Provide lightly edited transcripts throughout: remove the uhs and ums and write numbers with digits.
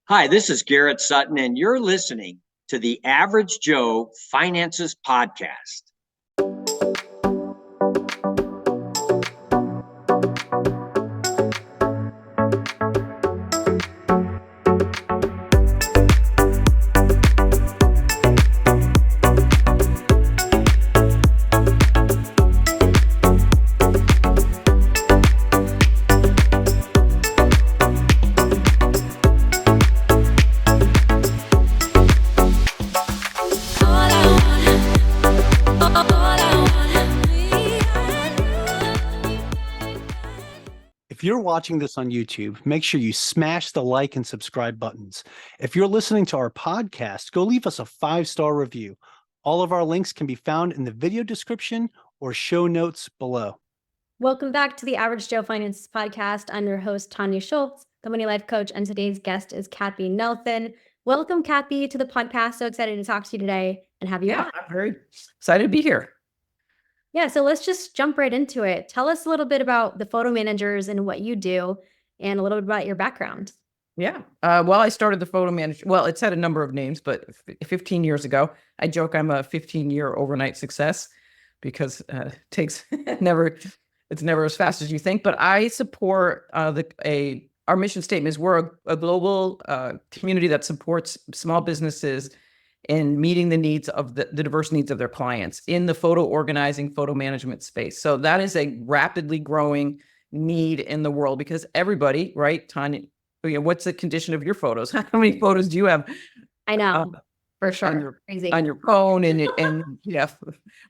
Hi, this is Garrett Sutton, and you're listening to the Average Joe Finances Podcast. If you're watching this on YouTube, make sure you smash the like and subscribe buttons. If you're listening to our podcast, go leave us a 5-star review. All of our links can be found in the video description or show notes below. Welcome back to the Average Joe Finances Podcast. I'm your host, Tanya Schultz, the Money Life Coach, and today's guest is Cathi Nelson. Welcome, Cathi, to the podcast. So excited to talk to you today and have you on. I'm very excited to be here. Yeah, so let's just jump right into it. Tell us a little bit about the photo managers and what you do, and a little bit about your background. Yeah. Well, I started the photo manager. Well, it's had a number of names, but 15 years ago, I joke I'm a 15-year overnight success because it takes it's never as fast as you think. But I support our mission statement is we're a global community that supports small businesses in meeting the needs of the diverse needs of their clients in the photo organizing, photo management space. So that is a rapidly growing need in the world because everybody, right, Tanya, what's the condition of your photos? How many photos do you have? I know, for sure. On your phone and yeah,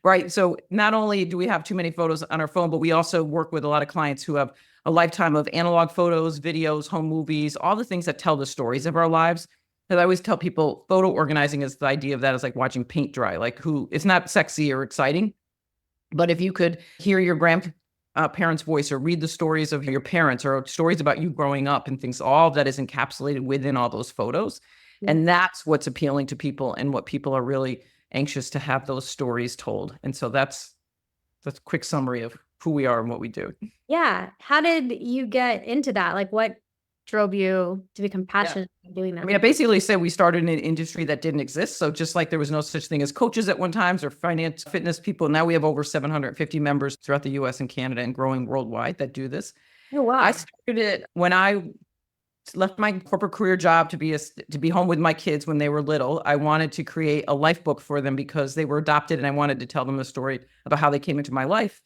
right. So not only do we have too many photos on our phone, but we also work with a lot of clients who have a lifetime of analog photos, videos, home movies, all the things that tell the stories of our lives. Because I always tell people photo organizing is the idea of that is like watching paint dry, it's not sexy or exciting, but if you could hear your grandparents' voice or read the stories of your parents or stories about you growing up and things, all of that is encapsulated within all those photos. Mm-hmm. And that's what's appealing to people and what people are really anxious to have those stories told. And so that's a quick summary of who we are and what we do. Yeah. How did you get into that? Like what drove you to become passionate in doing that? I mean, I basically said we started in an industry that didn't exist. So just like there was no such thing as coaches at one time or finance fitness people, now we have over 750 members throughout the US and Canada and growing worldwide that do this. Oh, wow. I started it when I left my corporate career job to be home with my kids when they were little. I wanted to create a life book for them because they were adopted and I wanted to tell them a story about how they came into my life.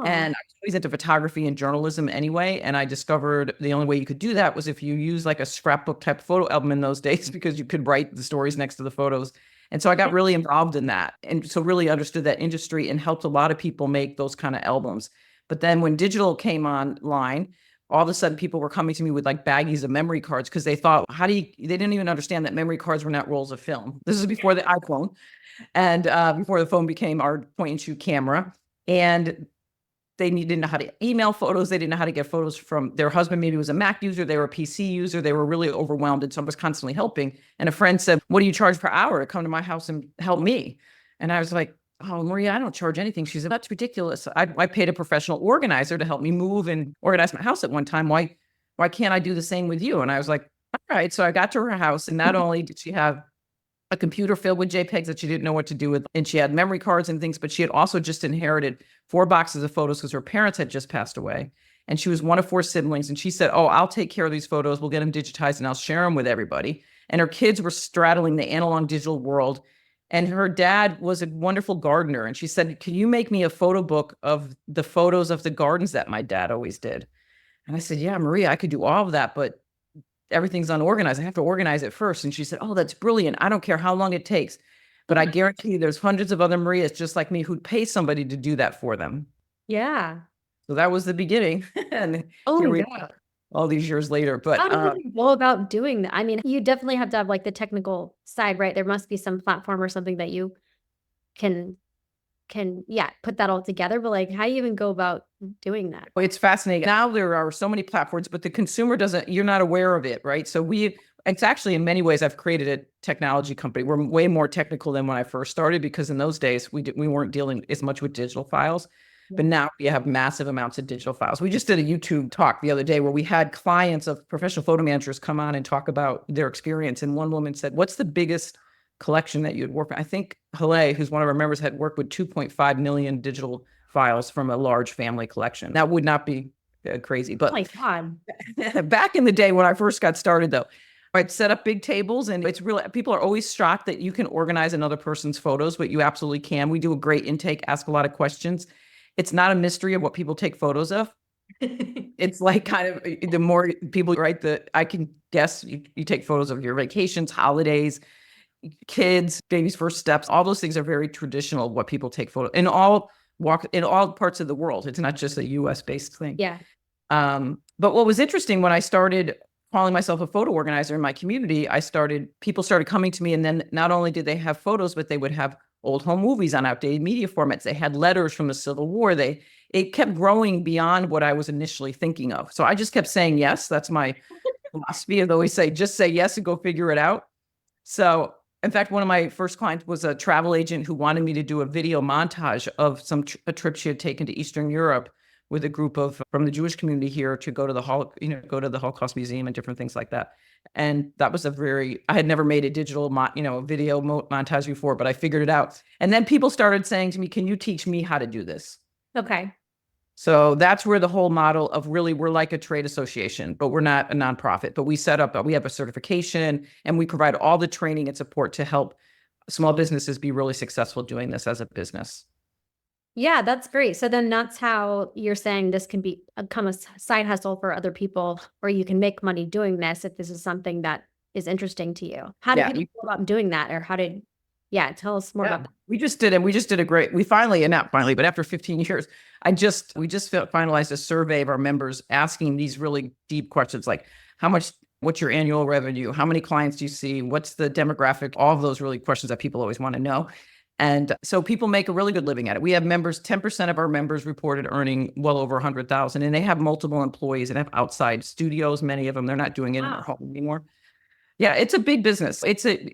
And I was always into photography and journalism anyway. And I discovered the only way you could do that was if you use like a scrapbook type photo album in those days, because you could write the stories next to the photos. And so I got really involved in that. And so really understood that industry and helped a lot of people make those kind of albums. But then when digital came online, all of a sudden people were coming to me with like baggies of memory cards because they thought, they didn't even understand that memory cards were not rolls of film. This is before the iPhone and before the phone became our point and shoot camera. And they didn't know how to email photos. They didn't know how to get photos from their husband. Maybe was a Mac user. They were a PC user. They were really overwhelmed. And so I was constantly helping. And a friend said, what do you charge per hour to come to my house and help me? And I was like, oh, Maria, I don't charge anything. She said, that's ridiculous. I paid a professional organizer to help me move and organize my house at one time. Why can't I do the same with you? And I was like, all right. So I got to her house and not only did she have a computer filled with JPEGs that she didn't know what to do with. And she had memory cards and things, but she had also just inherited 4 boxes of photos because her parents had just passed away. And she was one of 4 siblings. And she said, oh, I'll take care of these photos. We'll get them digitized and I'll share them with everybody. And her kids were straddling the analog digital world. And her dad was a wonderful gardener. And she said, can you make me a photo book of the photos of the gardens that my dad always did? And I said, yeah, Maria, I could do all of that, but everything's unorganized. I have to organize it first. And she said, oh, that's brilliant. I don't care how long it takes, but I guarantee you there's hundreds of other Marias just like me who'd pay somebody to do that for them. Yeah. So that was the beginning. And here we are all these years later. But how do you go about doing that? I mean, you definitely have to have like the technical side, right? There must be some platform or something that you can put that all together. But like, how do you even go about doing that? Well, it's fascinating. Now there are so many platforms, but the consumer you're not aware of it, right? So it's actually in many ways, I've created a technology company. We're way more technical than when I first started because in those days we weren't dealing as much with digital files. But now we have massive amounts of digital files. We just did a YouTube talk the other day where we had clients of professional photo managers come on and talk about their experience. And one woman said, what's the biggest collection that you'd work with? I think Hale, who's one of our members, had worked with 2.5 million digital files from a large family collection. That would not be crazy. But Oh my God. back in the day when I first got started, though, I'd set up big tables, and it's really, people are always shocked that you can organize another person's photos, but you absolutely can. We do a great intake, ask a lot of questions. It's not a mystery of what people take photos of. It's like kind of the more people write I can guess you take photos of your vacations, holidays, kids, baby's first steps. All those things are very traditional of what people take photos in all parts of the world. It's not just a US based thing. Yeah. But what was interesting when I started calling myself a photo organizer in my community, people started coming to me, and then not only did they have photos, but they would have old home movies on outdated media formats. They had letters from the Civil War. It kept growing beyond what I was initially thinking of. So I just kept saying yes. That's my philosophy. I always say, just say yes and go figure it out. So in fact, one of my first clients was a travel agent who wanted me to do a video montage of a trip she had taken to Eastern Europe with a group from the Jewish community here to go to the Holocaust Museum and different things like that. And that was I had never made a digital, video montage before, but I figured it out. And then people started saying to me, can you teach me how to do this? Okay. So that's where the whole model of really, we're like a trade association, but we're not a nonprofit, but we have a certification, and we provide all the training and support to help small businesses be really successful doing this as a business. Yeah, that's great. So then that's how you're saying this can become a side hustle for other people, or you can make money doing this if this is something that is interesting to you. How did people go about doing that, or tell us more about that. We just did not finally, but after 15 years, we just finalized a survey of our members asking these really deep questions like what's your annual revenue? How many clients do you see? What's the demographic? All of those really questions that people always want to know. And so people make a really good living at it. We have members, 10% of our members reported earning well over 100,000, and they have multiple employees and have outside studios. Many of them, they're not doing it in their home anymore. Yeah, it's a big business.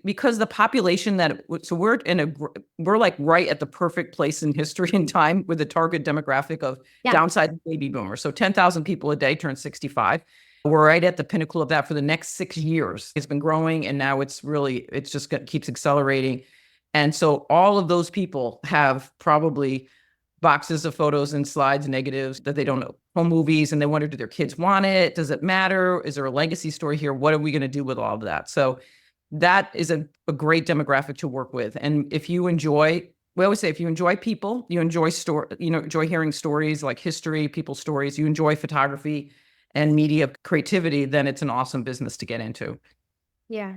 Because the population we're like right at the perfect place in history and time with the target demographic of downside baby boomers. So 10,000 people a day turn 65. We're right at the pinnacle of that for the next 6 years. It's been growing, and now it's just keeps accelerating. And so all of those people have probably boxes of photos and slides, negatives that they don't know, home movies, and they wonder, do their kids want it? Does it matter? Is there a legacy story here? What are we going to do with all of that? So that is a great demographic to work with. And we always say, if you enjoy people, you enjoy enjoy hearing stories like history, people's stories, you enjoy photography and media creativity, then it's an awesome business to get into. Yeah.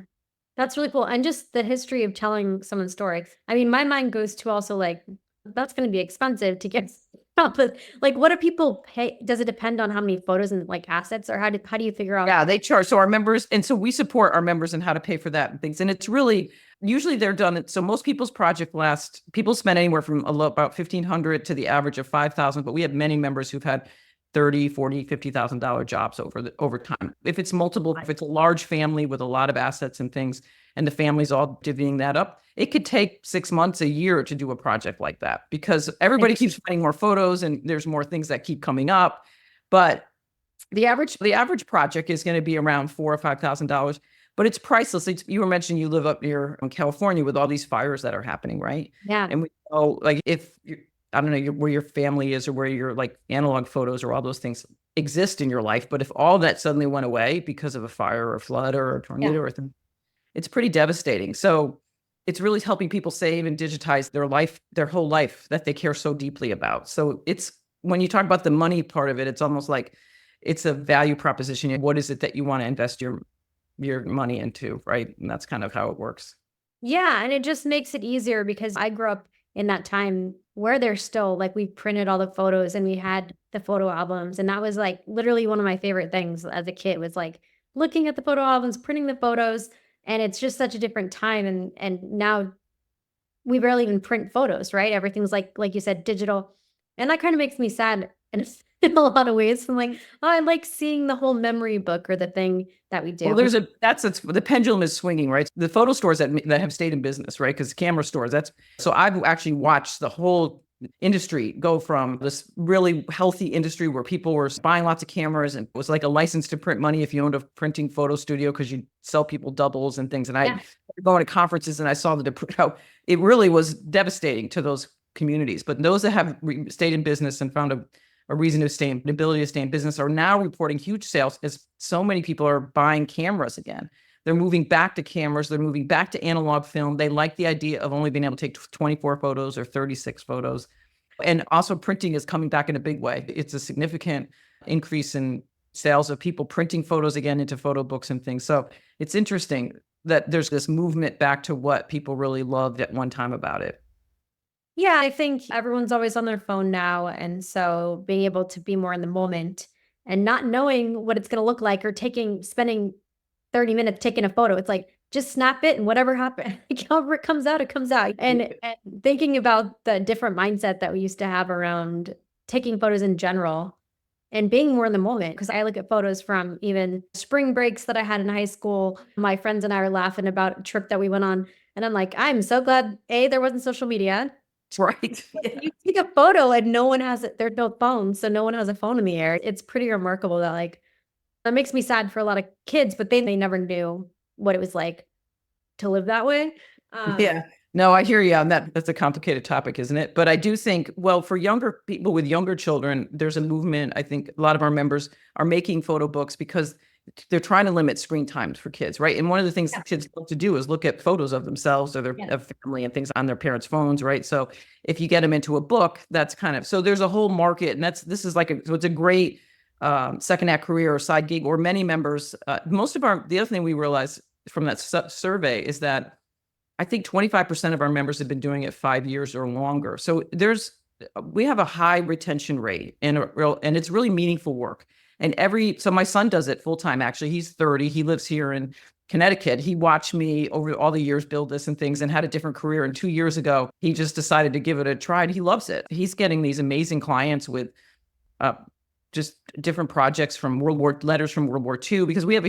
That's really cool. And just the history of telling someone's story. I mean, my mind goes to also like, that's going to be expensive to get. But like, what do people pay? Does it depend on how many photos and like assets, or how do you figure out? Yeah, they charge. So our members, and so we support our members in how to pay for that and things. And it's really, usually they're done. So most people's project people spend anywhere from about $1,500 to the average of $5,000. But we have many members who've had $30,000, $40,000, $50,000 jobs over time. If it's a large family with a lot of assets and things, and the family's all divvying that up, it could take 6 months, a year to do a project like that, because everybody keeps finding more photos and there's more things that keep coming up. But the average project is going to be around $4,000 or $5,000, but it's priceless. You were mentioning you live up near in California with all these fires that are happening, right? Yeah. And we know, like, I don't know where your family is or where your like analog photos or all those things exist in your life. But if all that suddenly went away because of a fire or a flood or a tornado or something, it's pretty devastating. So it's really helping people save and digitize their whole life that they care so deeply about. So when you talk about the money part of it, it's almost like it's a value proposition. What is it that you want to invest your money into, right? And that's kind of how it works. Yeah. And it just makes it easier because I grew up in that time where there's still like, we printed all the photos and we had the photo albums. And that was like literally one of my favorite things as a kid, was like looking at the photo albums, printing the photos. And it's just such a different time. And now we barely even print photos, right? Everything's like you said, digital. And that kind of makes me sad in a lot of ways. I'm like, oh, I like seeing the whole memory book or the thing that we do. Well, the pendulum is swinging, right? The photo stores that have stayed in business, right? Because camera stores, so I've actually watched the whole industry go from this really healthy industry where people were buying lots of cameras and it was like a license to print money if you owned a printing photo studio because you sell people doubles and things. And I going to conferences and I saw how it really was devastating to those communities. But those that have stayed in business and found a reason to stay, an ability to stay in business, are now reporting huge sales as so many people are buying cameras again. They're moving back to cameras. They're moving back to analog film. They like the idea of only being able to take 24 photos or 36 photos. And also printing is coming back in a big way. It's a significant increase in sales of people printing photos again into photo books and things. So it's interesting that there's this movement back to what people really loved at one time about it. Yeah, I think everyone's always on their phone now. And so being able to be more in the moment and not knowing what it's going to look like or spending 30 minutes taking a photo. It's like, just snap it and whatever happens, however it comes out, it comes out. And thinking about the different mindset that we used to have around taking photos in general and being more in the moment. Because I look at photos from even spring breaks that I had in high school. My friends and I are laughing about a trip that we went on. And I'm like, I'm so glad, there wasn't social media. Right. Yeah. You take a photo and no one has it. There's no phones. So no one has a phone in the air. It's pretty remarkable that that makes me sad for a lot of kids, but they never knew what it was like to live that way. Yeah. No, I hear you on that. That's a complicated topic, isn't it? But I do think, well, for younger people with younger children, there's a movement. I think a lot of our members are making photo books because they're trying to limit screen times for kids, right? And one of the things kids love to do is look at photos of themselves or their family and things on their parents' phones, right? So if you get them into a book, that's so there's a whole market, and this is so it's a great second act career or side gig, or many members. The other thing we realized from that survey is that I think 25% of our members have been doing it 5 years or longer. So we have a high retention rate and it's really meaningful work. And so my son does it full time. Actually, he's 30. He lives here in Connecticut. He watched me over all the years build this and things and had a different career. And 2 years ago, he just decided to give it a try and he loves it. He's getting these amazing clients with just different projects from letters from World War II, because we have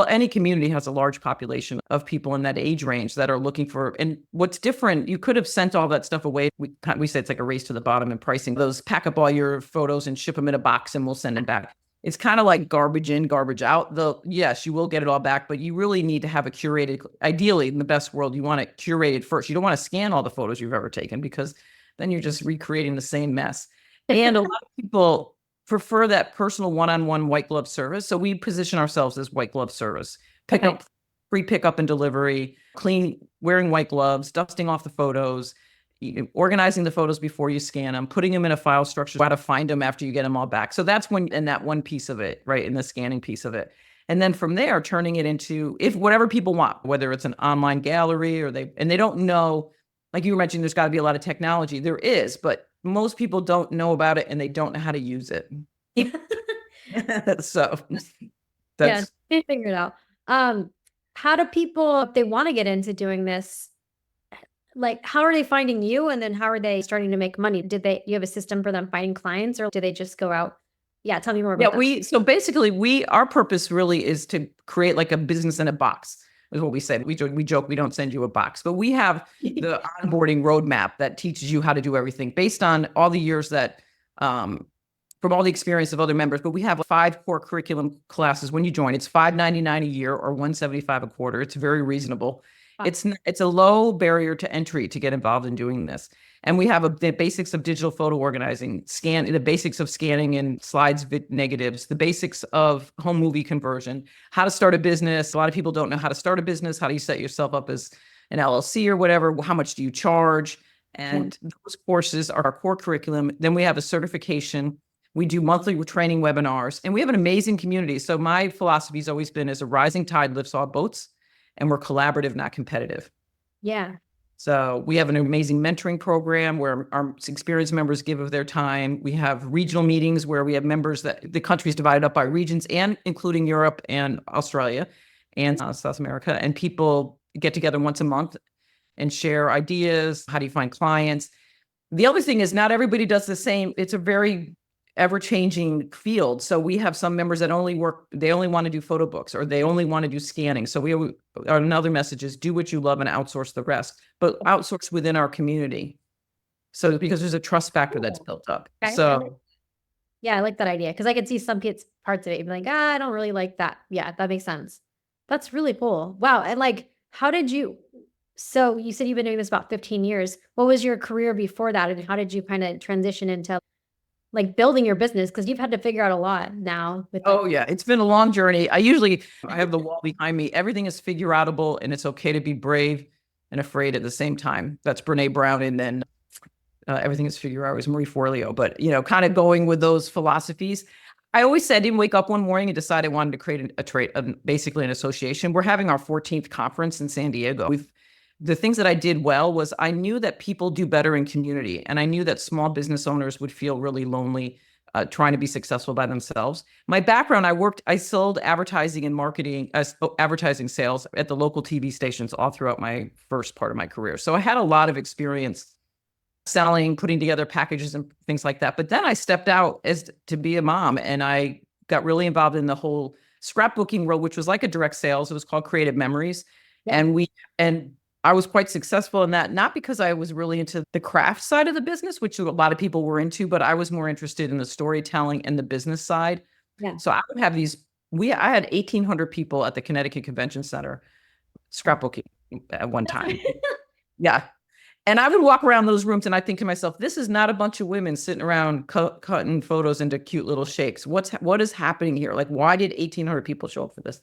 any community has a large population of people in that age range that are looking for, and what's different, you could have sent all that stuff away. We say it's like a race to the bottom in pricing. Those pack up all your photos and ship them in a box and we'll send it back. It's kind of like garbage in, garbage out. Yes, you will get it all back, but you really need to have a curated, ideally in the best world, you want it curated first. You don't want to scan all the photos you've ever taken because then you're just recreating the same mess. And a lot of people prefer that personal one-on-one white glove service. So we position ourselves as white glove service. Free pickup and delivery, wearing white gloves, dusting off the photos, organizing the photos before you scan them, putting them in a file structure, how to find them after you get them all back. So that's in that one piece of it, right? In the scanning piece of it. And then from there, turning it into whatever people want, whether it's an online gallery or they don't know, like you were mentioning, there's got to be a lot of technology. There is, but most people don't know about it and they don't know how to use it. So that's they figure it out. How do people, if they want to get into doing this, how are they finding you? And then how are they starting to make money? You have a system for them finding clients, or do they just go out? Yeah. Tell me more about that. So basically our purpose really is to create like a business in a box. Is what we say. We joke, we don't send you a box, but we have the onboarding roadmap that teaches you how to do everything based on all the years that, from all the experience of other members. But we have 5 core curriculum classes when you join. It's $5.99 a year or $175 a quarter. It's very reasonable. Wow. It's a low barrier to entry to get involved in doing this. And we have the basics of digital photo organizing, the basics of scanning and slides, negatives, the basics of home movie conversion, how to start a business. A lot of people don't know how to start a business. How do you set yourself up as an LLC or whatever? How much do you charge? And those courses are our core curriculum. Then we have a certification. We do monthly training webinars, and we have an amazing community. So my philosophy has always been, as a rising tide lifts all boats, and we're collaborative, not competitive. Yeah. So we have an amazing mentoring program where our experienced members give of their time. We have regional meetings where we have members that the country is divided up by regions, and including Europe and Australia and South America. And people get together once a month and share ideas. How do you find clients? The other thing is, not everybody does the same. It's a very ever-changing field. So we have some members that they only want to do photo books, or they only want to do scanning. So another message is, do what you love and outsource the rest, but outsource within our community. So because there's a trust factor that's built up. Okay, I So Yeah, I like that idea because I could see some kids parts of it and be like, I don't really like that. Yeah, that makes sense. That's really cool. Wow. And like, how did you? So you said you've been doing this about 15 years. What was your career before that, and how did you kind of transition into like building your business? Because you've had to figure out a lot now with oh yeah, it's been a long journey. I have the wall behind me. Everything is figure outable, and it's okay to be brave and afraid at the same time. That's Brene Brown, and then everything is figure out is Marie Forleo. But kind of going with those philosophies. I always said I didn't wake up one morning and decide I wanted to create a trade, basically an association. We're having our 14th conference in San Diego. The things that I did well was I knew that people do better in community, and I knew that small business owners would feel really lonely trying to be successful by themselves. My background, I sold advertising and marketing, advertising sales at the local TV stations all throughout my first part of my career. So I had a lot of experience selling, putting together packages and things like that. But then I stepped out to be a mom, and I got really involved in the whole scrapbooking world, which was like a direct sales. It was called Creative Memories. Yeah. And I was quite successful in that, not because I was really into the craft side of the business, which a lot of people were into, but I was more interested in the storytelling and the business side. Yeah. So I would have I had 1,800 people at the Connecticut Convention Center scrapbooking at one time. Yeah. And I would walk around those rooms and I think to myself, this is not a bunch of women sitting around cutting photos into cute little shakes. What is happening here? Like, why did 1,800 people show up for this?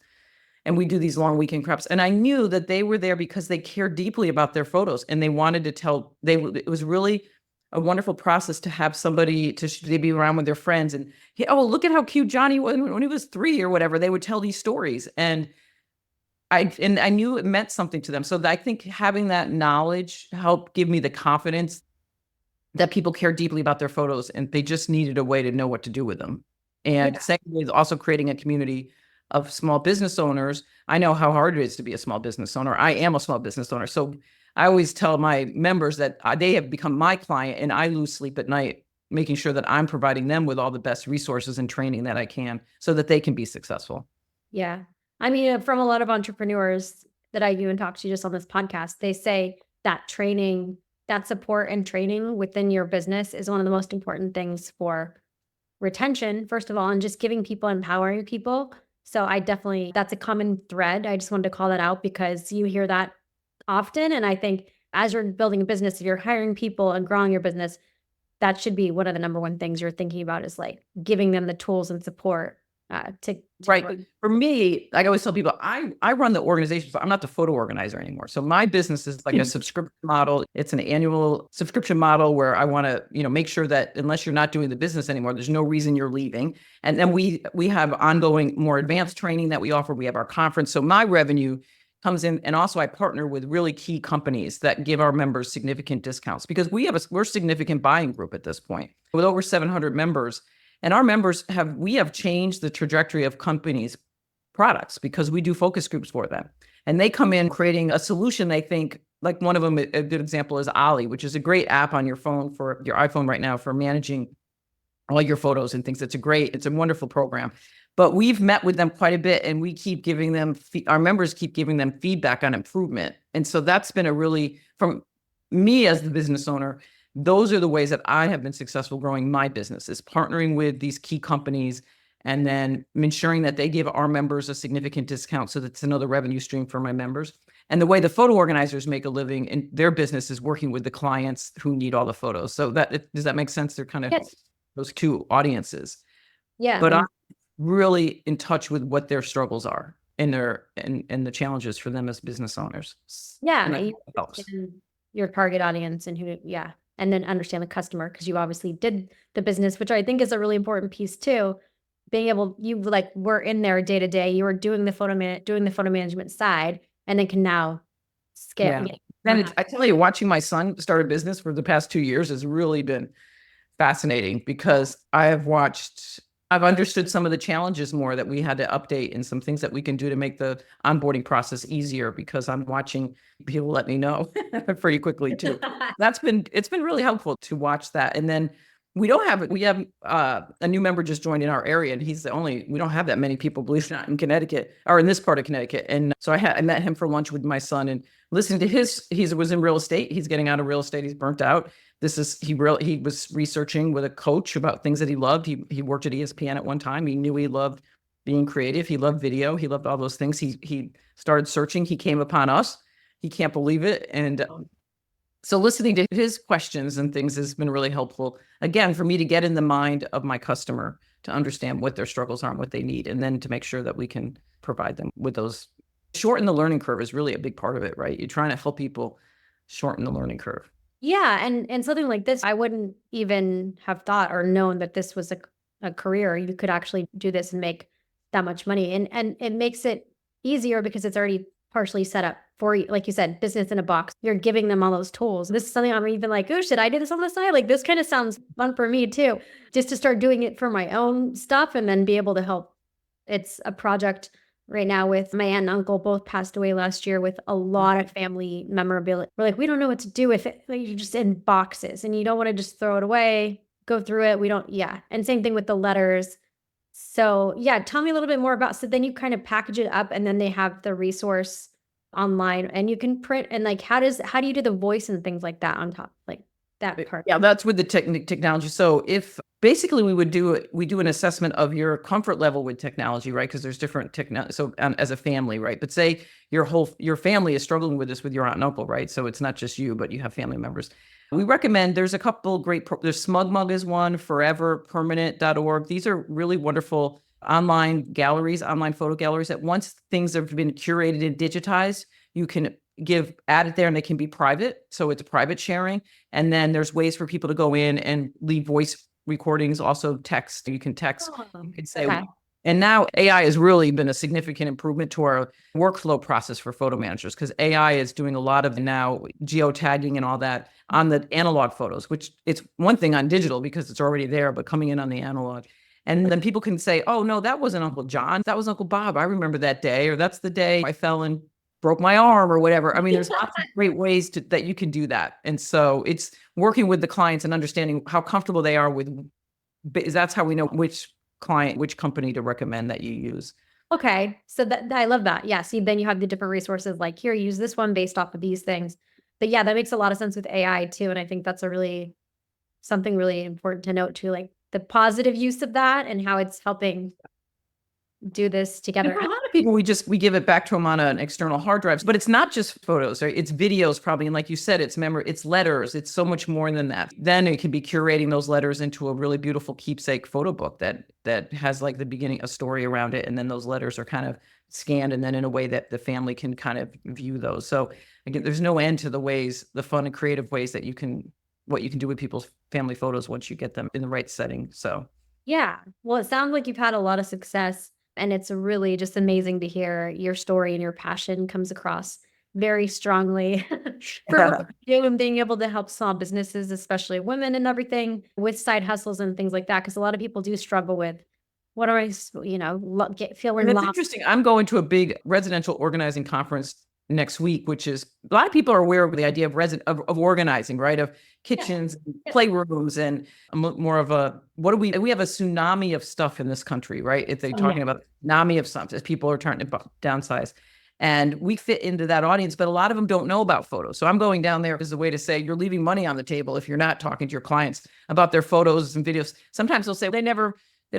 And we do these long weekend crafts. And I knew that they were there because they cared deeply about their photos and they wanted to tell, it was really a wonderful process to have somebody to be around with their friends. And, oh, look at how cute Johnny was when he was 3 or whatever. They would tell these stories. And I knew it meant something to them. So I think having that knowledge helped give me the confidence that people care deeply about their photos and they just needed a way to know what to do with them. And secondly, is also creating a community of small business owners. I know how hard it is to be a small business owner. I am a small business owner. So I always tell my members that they have become my client and I lose sleep at night, making sure that I'm providing them with all the best resources and training that I can so that they can be successful. Yeah. I mean, from a lot of entrepreneurs that I even talk to just on this podcast, they say that training, that support and training within your business is one of the most important things for retention, first of all, and just giving people, empowering people. So that's a common thread. I just wanted to call that out because you hear that often. And I think as you're building a business, if you're hiring people and growing your business, that should be one of the number one things you're thinking about is like giving them the tools and support to right. grow. For me, like I always tell people, I run the organization, so I'm not the photo organizer anymore. So my business is like a subscription model. It's an annual subscription model where I want to, make sure that unless you're not doing the business anymore, there's no reason you're leaving. And then we have ongoing, more advanced training that we offer. We have our conference. So my revenue comes in, and also I partner with really key companies that give our members significant discounts because we're a significant buying group at this point with over 700 members. And our members we have changed the trajectory of companies' products because we do focus groups for them. And they come in creating a solution they think, like one of them, a good example is Ollie, which is a great app on your phone, for your iPhone right now, for managing all your photos and things. It's a wonderful program. But we've met with them quite a bit and we keep giving them, our members keep giving them feedback on improvement. And so that's been from me as the business owner, those are the ways that I have been successful growing my business, is partnering with these key companies and then ensuring that they give our members a significant discount so that's another revenue stream for my members. And the way the photo organizers make a living in their business is working with the clients who need all the photos. So does that make sense? They're kind of those two audiences. Yeah. But I'm really in touch with what their struggles are and the challenges for them as business owners. Yeah. And helps. Your target audience and and then understand the customer, because you obviously did the business, which I think is a really important piece too. Being able, you were in there day to day, you were doing the photo management side, and then can now scale. Yeah. And I tell you, watching my son start a business for the past 2 years has really been fascinating because I've understood some of the challenges more that we had to update and some things that we can do to make the onboarding process easier because I'm watching people let me know pretty quickly too. It's been really helpful to watch that. And then We don't have it. We have a new member just joined in our area, and he's the only. We don't have that many people, believe it or not, in Connecticut or in this part of Connecticut. And so I met him for lunch with my son, and listening to he was in real estate. He's getting out of real estate. He's burnt out. He was researching with a coach about things that he loved. He worked at ESPN at one time. He knew he loved being creative. He loved video. He loved all those things. He started searching. He came upon us. He can't believe it, and so listening to his questions and things has been really helpful, again, for me to get in the mind of my customer, to understand what their struggles are and what they need, and then to make sure that we can provide them with those. Shorten the learning curve is really a big part of it, right? You're trying to help people shorten the learning curve. Yeah, and something like this, I wouldn't even have thought or known that this was a career. You could actually do this and make that much money. And it makes it easier because it's already partially set up for you. Like you said, business in a box. You're giving them all those tools. This is something I'm even like, oh, should I do this on the side? Like, this kind of sounds fun for me too, just to start doing it for my own stuff and then be able to help. It's a project right now with my aunt and uncle, both passed away last year, with a lot of family memorabilia. We're like, we don't know what to do with it. Like, you're just in boxes and you don't want to just throw it away, go through it. We don't, yeah. And same thing with the letters. So yeah, tell me a little bit more about, so then you kind of package it up and then they have the resource online and you can print, and like, how do you do the voice and things like that on top, like that part? Yeah, that's with the technology. So if basically we do an assessment of your comfort level with technology, right? Because there's different technology. So as a family, right? But say your family is struggling with this with your aunt and uncle, right? So it's not just you, but you have family members. We recommend, there's a couple great, there's SmugMug is one, foreverpermanent.org. These are really wonderful online galleries, online photo galleries that once things have been curated and digitized, you can add it there and they can be private. So it's private sharing. And then there's ways for people to go in and leave voice recordings, also text. You can text, you can say, Okay. and now AI has really been a significant improvement to our workflow process for photo managers, because AI is doing a lot of now geotagging and all that on the analog photos, which it's one thing on digital because it's already there, but coming in on the analog. And then people can say, oh, no, that wasn't Uncle John. That was Uncle Bob. I remember that day, or that's the day I fell and broke my arm or whatever. I mean, there's lots of great ways that you can do that. And so it's working with the clients and understanding how comfortable they are with, that's how we know which company to recommend that you use. Okay. So that I love that. Yeah. See, then you have the different resources, like, here, use this one based off of these things. But yeah, that makes a lot of sense with AI too. And I think that's something really important to note too, like the positive use of that and how it's helping do this together. And for a lot of people, we give it back to them on an external hard drive, but it's not just photos, right? It's videos probably. And like you said, it's letters. It's so much more than that. Then it can be curating those letters into a really beautiful keepsake photo book that has like the beginning, a story around it. And then those letters are kind of scanned and then in a way that the family can kind of view those. So again, there's no end to the fun and creative ways that what you can do with people's family photos once you get them in the right setting. So Yeah. Well, it sounds like you've had a lot of success, and it's really just amazing to hear your story, and your passion comes across very strongly for what you do and being able to help small businesses, especially women and everything, with side hustles and things like that. Because a lot of people do struggle with, what do I, feeling And it's lost. interesting. I'm going to a big residential organizing conference next week, which is, a lot of people are aware of the idea of organizing, right? Of kitchens, Yeah. playrooms, and more of we have a tsunami of stuff in this country, right? If they're talking about tsunami of stuff as people are trying to downsize. And we fit into that audience, but a lot of them don't know about photos. So I'm going down there as a way to say, you're leaving money on the table if you're not talking to your clients about their photos and videos. Sometimes they'll say they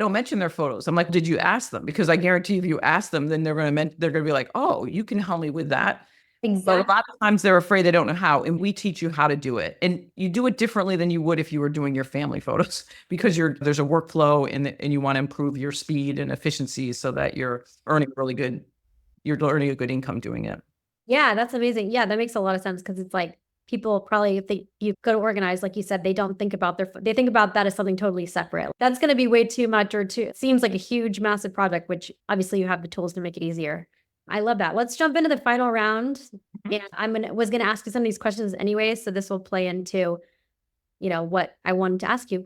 don't mention their photos. I'm like, did you ask them? Because I guarantee if you ask them, then they're going to be like, oh, you can help me with that. Exactly. But a lot of times they're afraid they don't know how. And we teach you how to do it. And you do it differently than you would if you were doing your family photos, because there's a workflow and you want to improve your speed and efficiency so that you're earning a good income doing it. Yeah, that's amazing. Yeah, that makes a lot of sense, because it's like, people probably, if you go to organize, like you said, they don't think about they think about that as something totally separate. That's going to be way too much, it seems like a huge, massive project, which obviously you have the tools to make it easier. I love that. Let's jump into the final round. And I was going to ask you some of these questions anyway, so this will play into, what I wanted to ask you.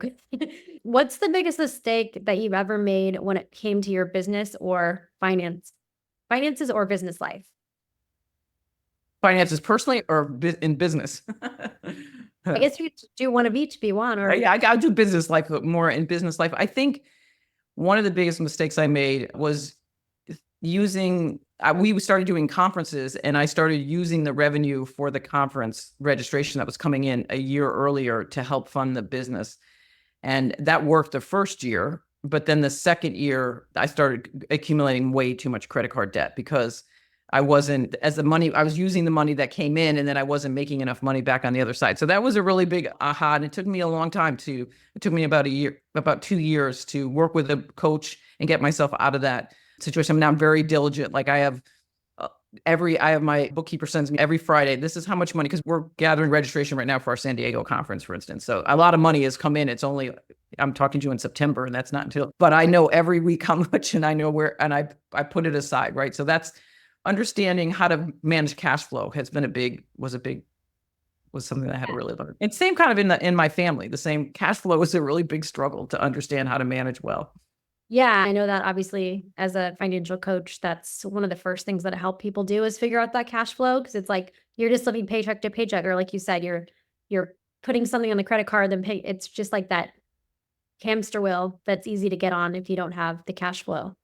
What's the biggest mistake that you've ever made when it came to your business or finances or business life? Finances personally or in business? I guess you do one of each if you want, or Yeah, I do business life more in business life. I think one of the biggest mistakes I made was using, we started doing conferences and I started using the revenue for the conference registration that was coming in a year earlier to help fund the business. And that worked the first year. But then the second year, I started accumulating way too much credit card debt because I was using the money that came in and then I wasn't making enough money back on the other side. So that was a really big aha. And it took me a long time it took me about 2 years to work with a coach and get myself out of that situation. Now I'm very diligent. Like I have my bookkeeper sends me every Friday, this is how much money, because we're gathering registration right now for our San Diego conference, for instance. So a lot of money has come in. I'm talking to you in September and that's not until, but I know every week how much and I know where, and I put it aside, right? So that's understanding how to manage cash flow was something that I had to really learn. And same kind of in my family, the same cash flow was a really big struggle to understand how to manage well. yeah, I know that obviously as a financial coach, that's one of the first things that I help people do is figure out that cash flow. Cause it's like, you're just living paycheck to paycheck, or like you said, you're putting something on the credit card, then pay. It's just like that hamster wheel that's easy to get on if you don't have the cash flow.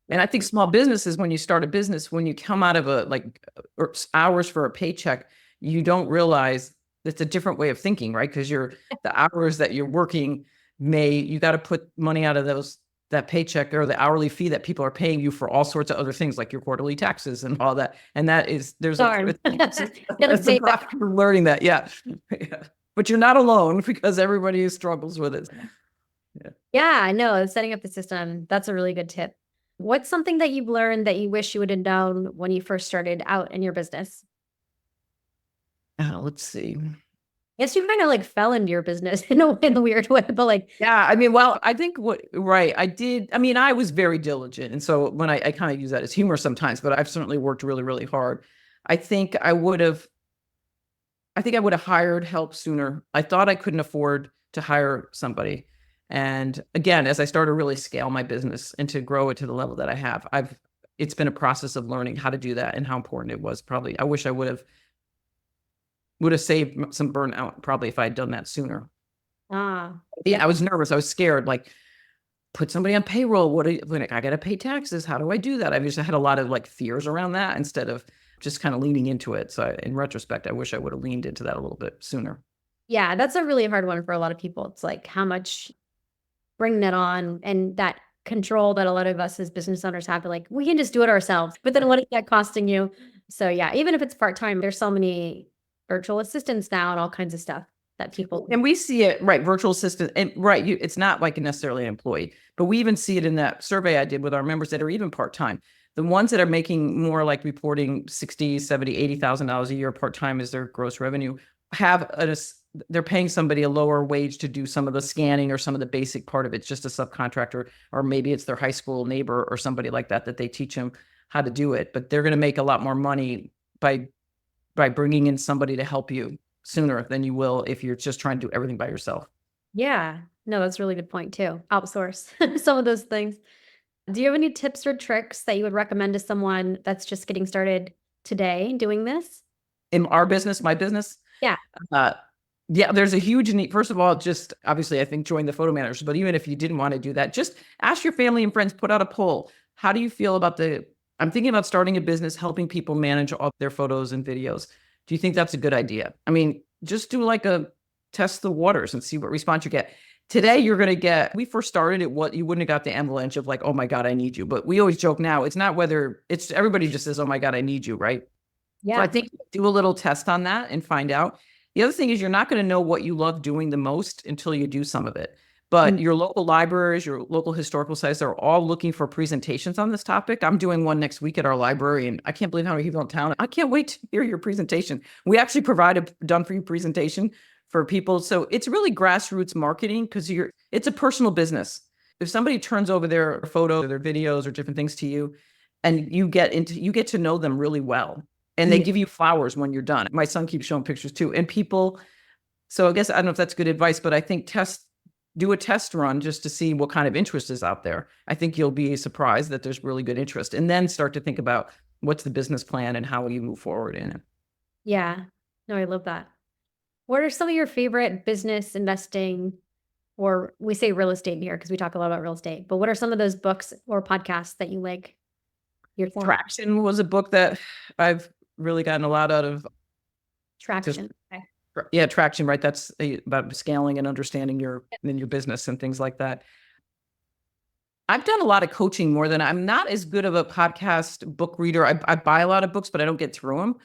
And I think small businesses, when you start a business, when you come out of hours for a paycheck, you don't realize it's a different way of thinking, right? Because the hours that you're working you got to put money out of that paycheck or the hourly fee that people are paying you for all sorts of other things like your quarterly taxes and all that. And there's Darn. it's a process of learning that. Yeah. But you're not alone because everybody struggles with it. Yeah, I know. Setting up the system, that's a really good tip. What's something that you've learned that you wish you would have known when you first started out in your business? Let's see. Yes, you kind of like fell into your business in a weird way, but like, yeah, I mean, well, I think I did. I mean, I was very diligent. And so when I kind of use that as humor sometimes, but I've certainly worked really, really hard. I think I would have hired help sooner. I thought I couldn't afford to hire somebody. And again, as I started to really scale my business and to grow it to the level that I have, it's been a process of learning how to do that and how important it was. Probably, I wish I would have saved some burnout probably if I had done that sooner. Yeah, I was nervous. I was scared. Like, put somebody on payroll. When I got to pay taxes? How do I do that? I just had a lot of fears around that instead of just kind of leaning into it. So in retrospect, I wish I would have leaned into that a little bit sooner. Yeah, that's a really hard one for a lot of people. It's like how much bringing it on and that control that a lot of us as business owners have, like, we can just do it ourselves. But then what is that costing you? So yeah, even if it's part-time, there's so many virtual assistants now and all kinds of stuff that people. And we see it, right? Virtual assistant, and right, it's not like necessarily an employee, but we even see it in that survey I did with our members that are even part-time. The ones that are making more like reporting $60,000, $70,000, $80,000 a year part-time as their gross revenue they're paying somebody a lower wage to do some of the scanning or some of the basic part of it. It's just a subcontractor, or maybe it's their high school neighbor or somebody like that they teach them how to do it. But they're going to make a lot more money by bringing in somebody to help you sooner than you will if you're just trying to do everything by yourself. Yeah, no, that's a really good point too. Outsource some of those things. Do you have any tips or tricks that you would recommend to someone that's just getting started today doing this? In our business, my business? Yeah. Yeah, there's a huge need. First of all, just obviously, I think join the photo managers. But even if you didn't want to do that, just ask your family and friends, put out a poll. How do you feel about I'm thinking about starting a business, helping people manage all their photos and videos. Do you think that's a good idea? I mean, just do test the waters and see what response you get. Today, you're going to get, we first started it, you wouldn't have got the avalanche of oh my God, I need you. But we always joke now, it's not everybody just says, oh my God, I need you, right? Yeah. So I think do a little test on that and find out. The other thing is you're not going to know what you love doing the most until you do some of it. But your local libraries, your local historical sites, they're all looking for presentations on this topic. I'm doing one next week at our library, and I can't believe how many people in town. I can't wait to hear your presentation. We actually provide a done-for-you presentation for people. So it's really grassroots marketing because it's a personal business. If somebody turns over their photos or their videos or different things to you, and you get to know them really well. And they give you flowers when you're done. My son keeps showing pictures too. And people, so I guess, I don't know if that's good advice, but I think do a test run just to see what kind of interest is out there. I think you'll be surprised that there's really good interest. And then start to think about what's the business plan and how will you move forward in it. Yeah. No, I love that. What are some of your favorite business investing, or we say real estate here because we talk a lot about real estate, but what are some of those books or podcasts that you like? Your format. Traction was a book that I've really gotten a lot out of. Traction. Okay. Yeah, traction, right? That's about scaling and understanding your business and things like that. I've done a lot of coaching more than I'm not as good of a podcast book reader. I buy a lot of books, but I don't get through them.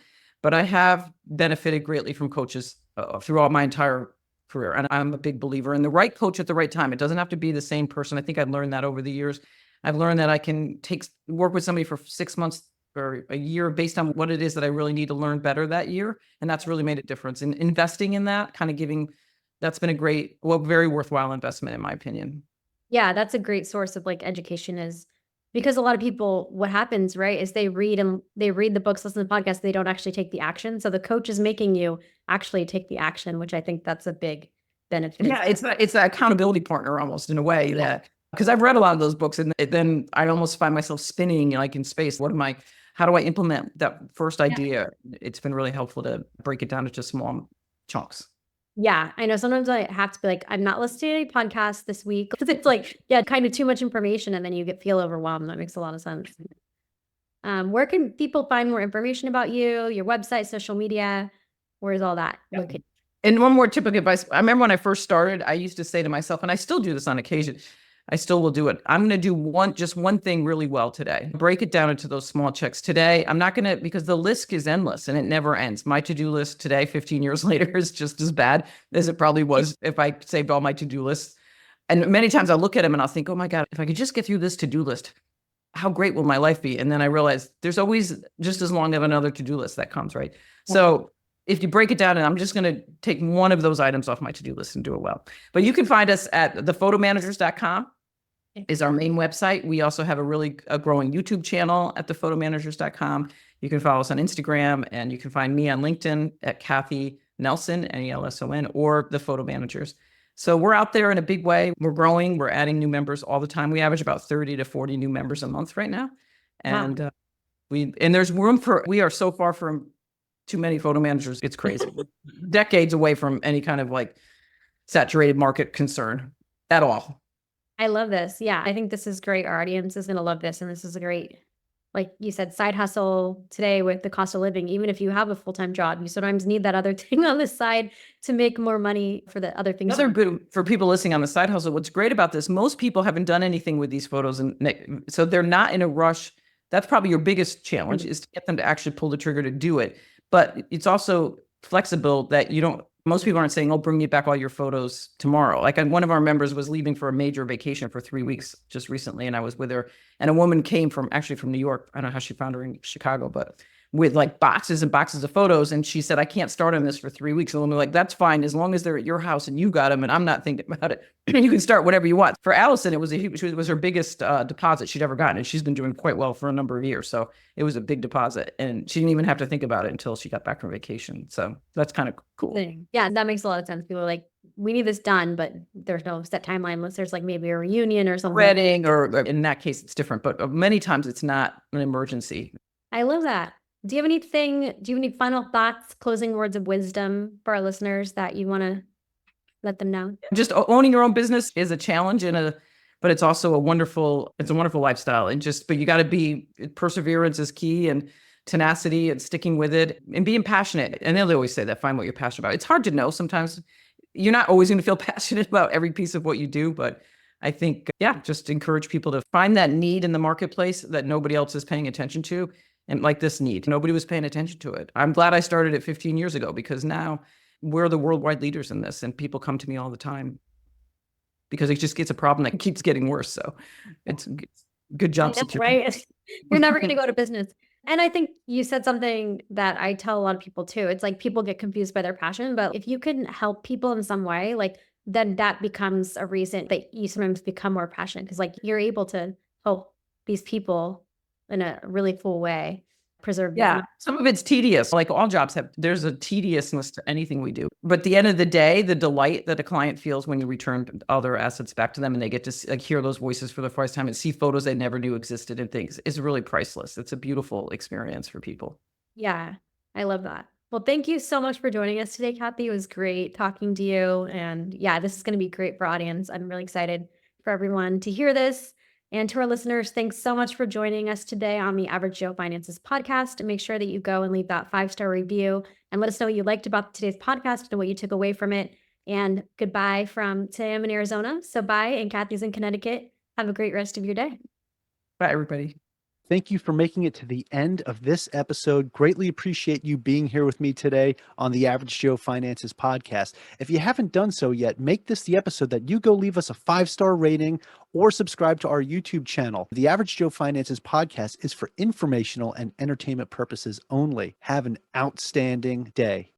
But I have benefited greatly from coaches throughout my entire career. And I'm a big believer in the right coach at the right time. It doesn't have to be the same person. I think I've learned that over the years. I've learned that I can work with somebody for 6 months or a year based on what it is that I really need to learn better that year. And that's really made a difference. And investing in that, kind of that's been very worthwhile investment in my opinion. Yeah, that's a great source of like education, is because a lot of people, what happens, right, is they read the books, listen to the podcast, they don't actually take the action. So the coach is making you actually take the action, which I think that's a big benefit. Yeah, it's that accountability partner almost in a way, that because I've read a lot of those books and then I almost find myself spinning like in space. How do I implement that first idea? It's been really helpful to break it down into small chunks. Yeah, I know sometimes I have to be like, I'm not listening to any podcasts this week because it's like, yeah, kind of too much information and then you feel overwhelmed. That makes a lot of sense. Where can people find more information about you, your website, social media? Where's all that located? And one more tip of advice. I remember when I first started, I used to say to myself, and I still do this on occasion, I still will do it. I'm going to do just one thing really well today. Break it down into those small checks. Today, I'm not going to, because the list is endless and it never ends. My to-do list today, 15 years later, is just as bad as it probably was if I saved all my to-do lists. And many times I'll look at them and I'll think, oh my God, if I could just get through this to-do list, how great will my life be? And then I realize there's always just as long of another to-do list that comes, right? So if you break it down, and I'm just going to take one of those items off my to-do list and do it well. But you can find us at thephotomanagers.com is our main website. We also have a growing YouTube channel at thephotomanagers.com. You can follow us on Instagram, and you can find me on LinkedIn at Cathi Nelson, Nelson, or The Photo Managers. So we're out there in a big way. We're growing. We're adding new members all the time. We average about 30 to 40 new members a month right now. And there's room we are so far from too many photo managers. It's crazy. Decades away from any kind of like saturated market concern at all. I love this. Yeah, I think this is great. Our audience is going to love this. And this is a great, like you said, side hustle today with the cost of living. Even if you have a full-time job, you sometimes need that other thing on the side to make more money for the other things. Another good for people listening on the side hustle. What's great about this, most people haven't done anything with these photos, and so they're not in a rush. That's probably your biggest challenge, is to get them to actually pull the trigger to do it. But it's also flexible that most people aren't saying, oh, bring me back all your photos tomorrow. Like one of our members was leaving for a major vacation for 3 weeks just recently, and I was with her, and a woman came from New York. I don't know how she found her in Chicago, but with like boxes and boxes of photos. And she said, I can't start on this for 3 weeks. And I'm like, that's fine. As long as they're at your house and you got them and I'm not thinking about it, you can start whatever you want. For Allison, it was her biggest deposit she'd ever gotten. And she's been doing quite well for a number of years. So it was a big deposit, and she didn't even have to think about it until she got back from vacation. So that's kind of cool. Yeah, that makes a lot of sense. People are like, we need this done, but there's no set timeline unless there's like maybe a reunion or something. Wedding, or in that case, it's different. But many times it's not an emergency. I love that. Do you have any final thoughts, closing words of wisdom for our listeners that you want to let them know? Just owning your own business is a challenge, but it's also a wonderful lifestyle. But you got to be, perseverance is key, and tenacity and sticking with it and being passionate. And they always say that, find what you're passionate about. It's hard to know sometimes. You're not always going to feel passionate about every piece of what you do, but I think, just encourage people to find that need in the marketplace that nobody else is paying attention to. And like this need, nobody was paying attention to it. I'm glad I started it 15 years ago, because now we're the worldwide leaders in this, and people come to me all the time because it just gets a problem that keeps getting worse. So it's good job. That's right. You're never going to go to business. And I think you said something that I tell a lot of people too. It's like people get confused by their passion, but if you can help people in some way, like then that becomes a reason that you sometimes become more passionate, because like you're able to help these people in a really cool way, preserve. Yeah, some of it's tedious. Like all jobs there's a tediousness to anything we do. But at the end of the day, the delight that a client feels when you return all their assets back to them and they get to hear those voices for the first time and see photos they never knew existed and things is really priceless. It's a beautiful experience for people. Yeah, I love that. Well, thank you so much for joining us today, Cathi. It was great talking to you. And yeah, this is going to be great for audience. I'm really excited for everyone to hear this. And to our listeners, thanks so much for joining us today on the Average Joe Finances podcast. And make sure that you go and leave that 5-star review and let us know what you liked about today's podcast and what you took away from it. And goodbye from Tim in Arizona. So bye, and Cathy's in Connecticut. Have a great rest of your day. Bye, everybody. Thank you for making it to the end of this episode. Greatly appreciate you being here with me today on the Average Joe Finances podcast. If you haven't done so yet, make this the episode that you go leave us a 5-star rating or subscribe to our YouTube channel. The Average Joe Finances podcast is for informational and entertainment purposes only. Have an outstanding day.